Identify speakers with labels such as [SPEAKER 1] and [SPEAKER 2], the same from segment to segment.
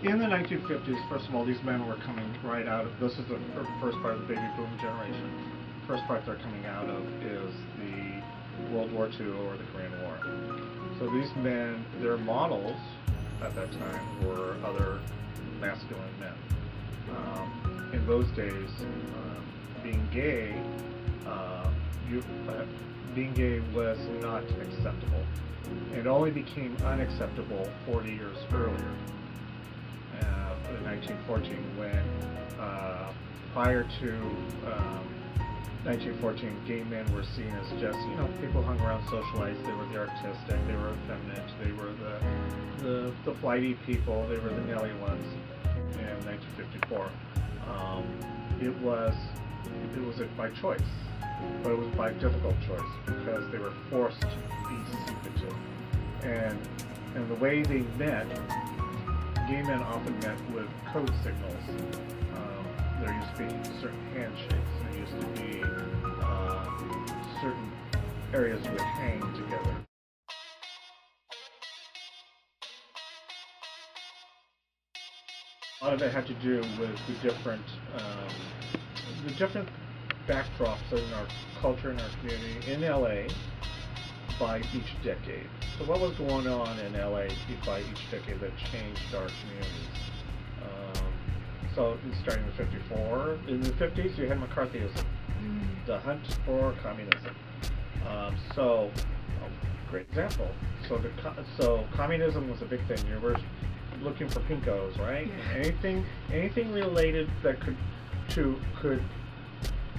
[SPEAKER 1] In the 1950s, first of all, these men were coming right out of, this is the first part of the baby boom generation. The first part they're coming out of is the World War II or the Korean War. So these men, their models at that time were other masculine men. In those days, being gay was not acceptable. It only became unacceptable 40 years earlier. In 1914, when prior to 1914, gay men were seen as just, you know, people hung around, socialized. They were the artistic, they were effeminate, they were the flighty people, they were the Nelly ones. In 1954, it was by choice, but it was by difficult choice because they were forced to be secretive, and the way they met. Gay men often met with code signals. There used to be certain handshakes. There used to be certain areas would hang together. A lot of it had to do with the different backdrops in our culture and our community in LA by each decade. So what was going on in LA by each decade that changed our communities? So starting in 54, in the 50s you had McCarthyism, the hunt for communism. Great example. So communism was a big thing. You were looking for pinkos, right? Yeah. Anything related that could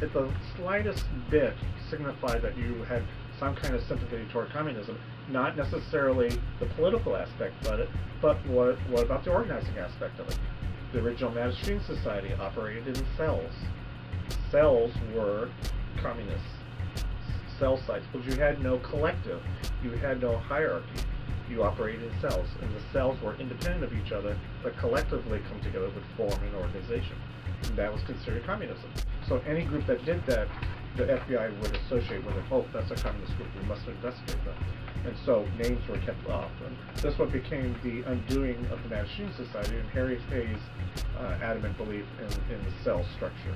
[SPEAKER 1] at the slightest bit signify that you had some kind of sympathy toward communism, not necessarily the political aspect of it, but what about the organizing aspect of it? The original Mattachine Society operated in cells. Cells were communist cell sites, but you had no collective, you had no hierarchy. You operated in cells, and the cells were independent of each other, but collectively come together would form an organization. And that was considered communism. So any group that did that, the FBI would associate with it. Oh, that's a communist group, we must investigate them. And so names were kept off. And that's what became the undoing of the Mattachine Society and Harry Hayes' adamant belief in the cell structure.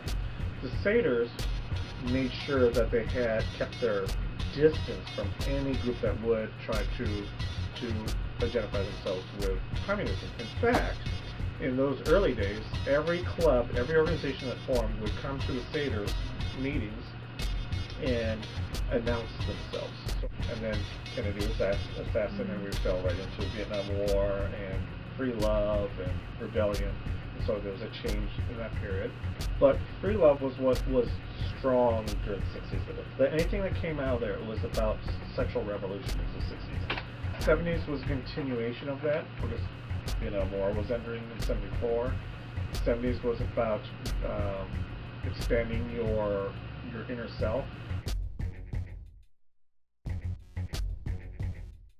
[SPEAKER 1] The Satyrs made sure that they had kept their distance from any group that would try to identify themselves with communism. In fact, in those early days, every club, every organization that formed would come to the Satyrs meetings and announce themselves. And then Kennedy was assassinated, and we fell right into the Vietnam War and free love and rebellion. And so there was a change in that period. But free love was what was strong during the 60s. Anything that came out of there was about sexual revolution in the 60s. 70s was a continuation of that because Vietnam War was entering in 74. 70s was about expanding your inner self.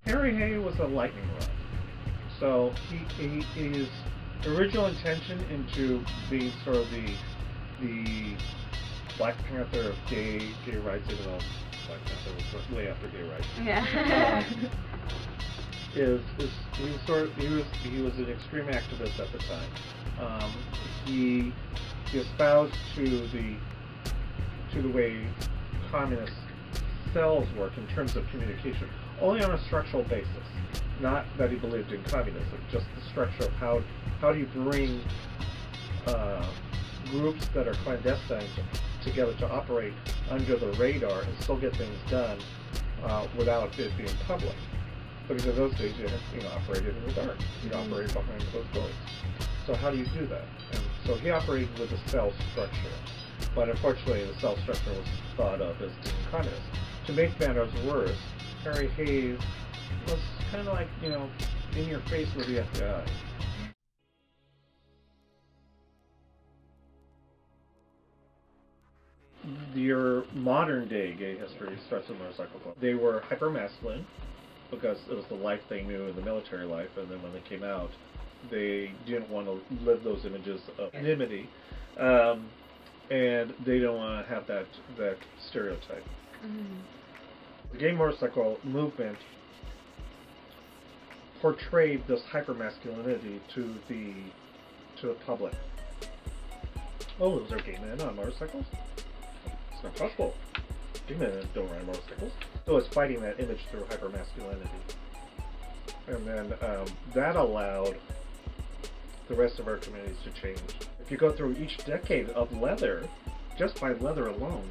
[SPEAKER 1] Harry Hay was a lightning rod. So he is original intention into being sort of the Black Panther of gay rights, even though Black Panther was way after gay rights.
[SPEAKER 2] Yeah.
[SPEAKER 1] Is he was an extreme activist at the time. He espoused to the way communist cells work in terms of communication, only on a structural basis. Not that he believed in communism, just the structure of how do you bring groups that are clandestine together to operate under the radar and still get things done without it being public. Because in those days you operated in the dark. You operated behind closed doors. So how do you do that? And so he operated with a cell structure. But unfortunately the cell structure was thought of as being communist. To make matters worse, Harry Hayes was kind of like, in your face with the FBI. Your modern day gay history starts with Motorcycle Club. They were hyper-masculine because it was the life they knew in the military life, and then when they came out, they didn't want to live those images of anonymity, and they don't want to have that stereotype. The gay motorcycle movement portrayed this hyper-masculinity to the public. Oh, those are gay men on motorcycles? It's not possible. Gay men don't ride motorcycles. So it's fighting that image through hyper-masculinity. And then that allowed the rest of our communities to change. If you go through each decade of leather, just by leather alone,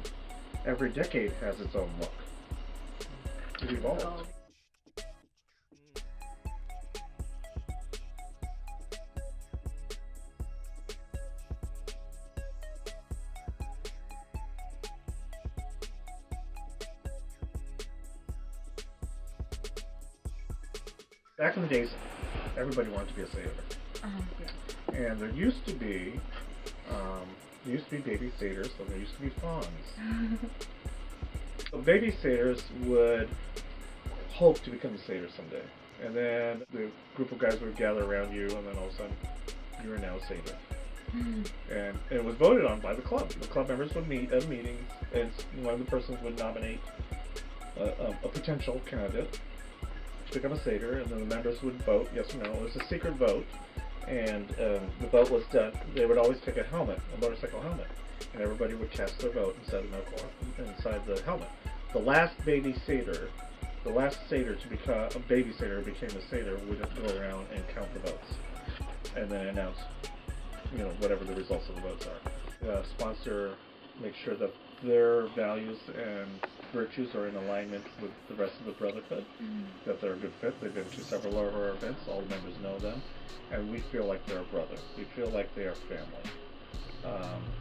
[SPEAKER 1] every decade has its own look. It evolved. Back in the days, everybody wanted to be a sailor.
[SPEAKER 2] Yeah.
[SPEAKER 1] And there used to be baby satyrs, and there used to be fawns. So baby satyrs would hope to become a satyr someday. And then the group of guys would gather around you, and then all of a sudden, you are now a satyr. And it was voted on by the club. The club members would meet at meetings, and one of the persons would nominate a potential candidate to become a satyr, and then the members would vote yes or no. It was a secret vote, and the vote was done. They would always pick a helmet, a motorcycle helmet, and everybody would cast their vote inside the helmet. The last baby satyr, the last satyr to become a baby satyr became a satyr would go around and count the votes, and then announce, whatever the results of the votes are. The sponsor makes sure that their values and virtues are in alignment with the rest of the brotherhood, that they're a good fit. They've been to several of our events, all the members know them, and we feel like they're a brother. We feel like they are family.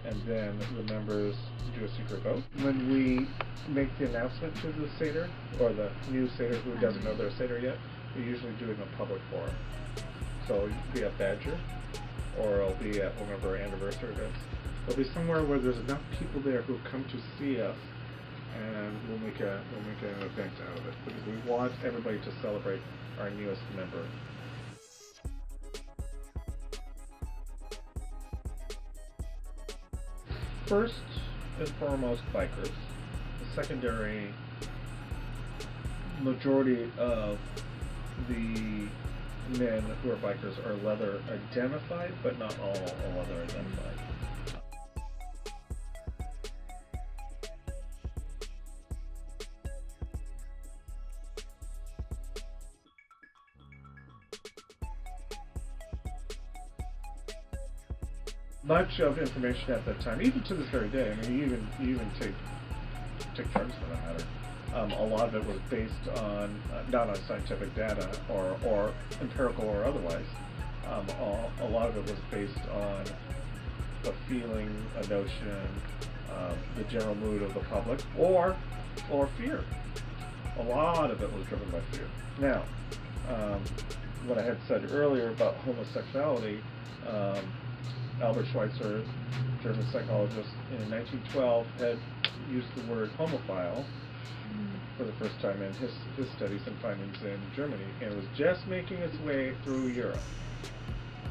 [SPEAKER 1] And then the members do a secret vote. When we make the announcement to the satyr, or the new satyr who doesn't know they're a satyr yet, we usually do it in a public forum. So it'll be at Badger, or it'll be at one of our anniversary events. It'll be somewhere where there's enough people there who come to see us, and we'll make an event out of it, because we want everybody to celebrate our newest member. First and foremost, bikers. The secondary majority of the men who are bikers are leather identified, but not all are leather identified. Much of information at that time, even to this very day, I mean, you even take drugs for that matter. A lot of it was based on not on scientific data or empirical or otherwise. A lot of it was based on a feeling, a notion, the general mood of the public, or fear. A lot of it was driven by fear. Now, what I had said earlier about homosexuality. Albert Schweitzer, German psychologist, in 1912 had used the word homophile for the first time in his studies and findings in Germany, and it was just making its way through Europe.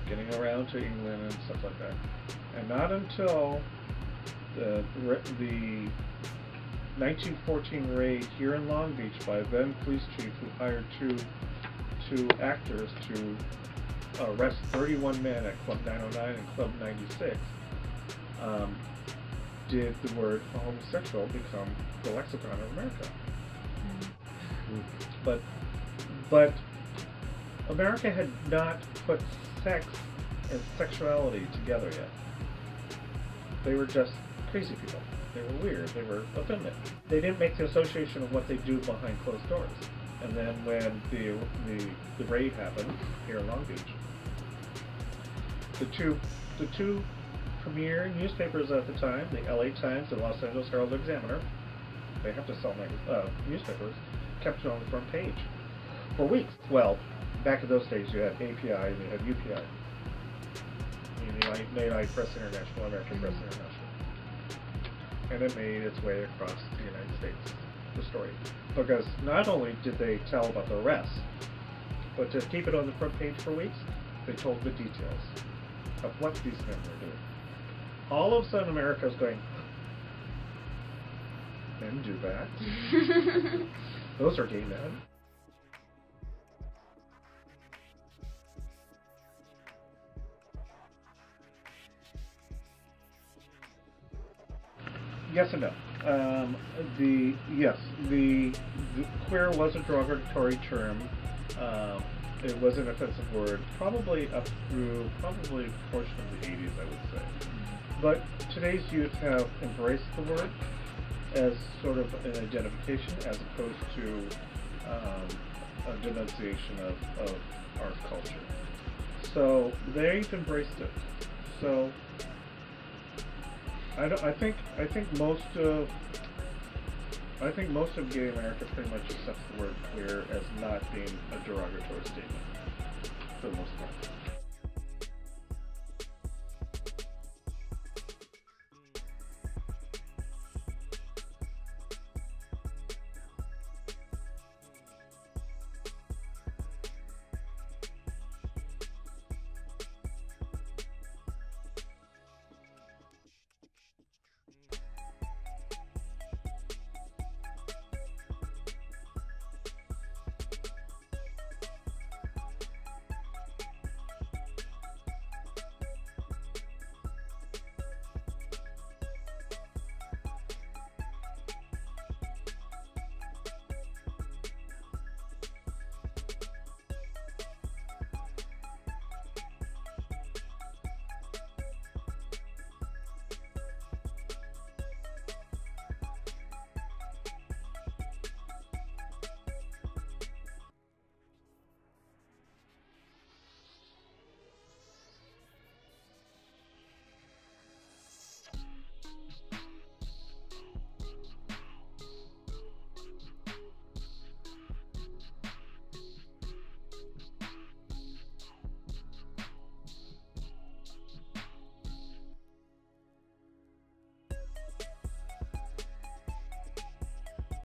[SPEAKER 1] getting around to England and stuff like that. And not until the 1914 raid here in Long Beach by then police chief, who hired two actors to arrest 31 men at Club 909 and Club 96, did the word homosexual become the lexicon of America. But America had not put sex and sexuality together yet. They were just crazy people. They were weird. They were effeminate. They didn't make the association of what they do behind closed doors. And then when the raid happened here in Long Beach, the two premier newspapers at the time, the LA Times and Los Angeles Herald-Examiner, they have to sell newspapers, kept it on the front page for weeks. Well, back in those days you had API and you had UPI. United Press International, American Press International. And it made its way across the United States, the story. Because not only did they tell about the arrest, but to keep it on the front page for weeks, they told the details of what these men were doing. All of a sudden America's going, men do that? Those are gay men. Yes and no. The queer was a derogatory term. It was an offensive word, probably up through a portion of the 80s, I would say. But today's youth have embraced the word as sort of an identification, as opposed to a denunciation of our culture. So they've embraced it. So I think most of gay America pretty much accepts the word queer as not being a derogatory statement for the most part.